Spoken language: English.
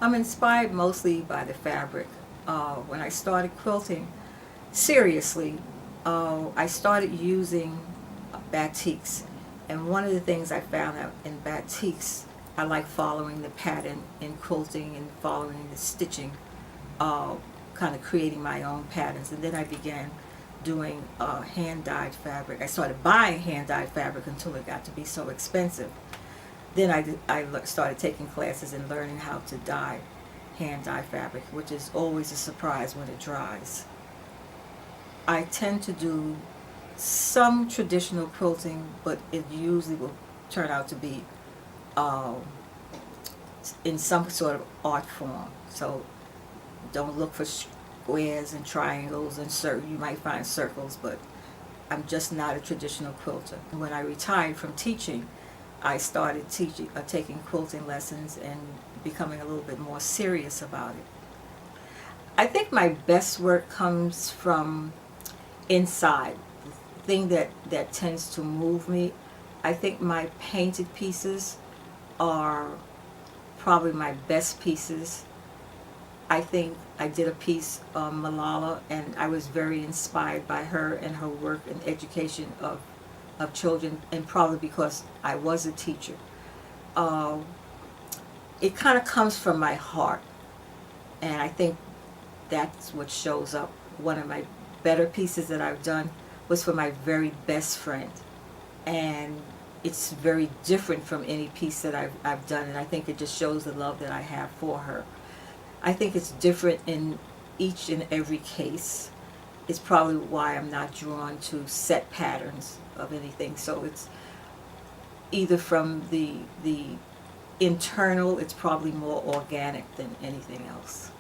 I'm inspired mostly by the fabric. When I started quilting, seriously, I started using batiks. And one of the things I found out in batiks, I like following the pattern in quilting and following the stitching, kind of creating my own patterns. And then I began doing hand-dyed fabric. I started buying hand-dyed fabric until it got to be so expensive. Then I started taking classes and learning how to dye hand-dye fabric, which is always a surprise when it dries. I tend to do some traditional quilting, but it usually will turn out to be in some sort of art form. So don't look for squares and triangles and you might find circles, but I'm just not a traditional quilter. When I retired from teaching, I started taking quilting lessons and becoming a little bit more serious about it. I think my best work comes from inside. The thing that tends to move me, I think my painted pieces are probably my best pieces. I think I did a piece on Malala, and I was very inspired by her and her work in education of children, and probably because I was a teacher. It kind of comes from my heart, and I think that's what shows up. One of my better pieces that I've done was for my very best friend, and it's very different from any piece that I've done, and I think it just shows the love that I have for her. I think it's different in each and every case. It's probably why I'm not drawn to set patterns of anything. So it's either from the internal, it's probably more organic than anything else.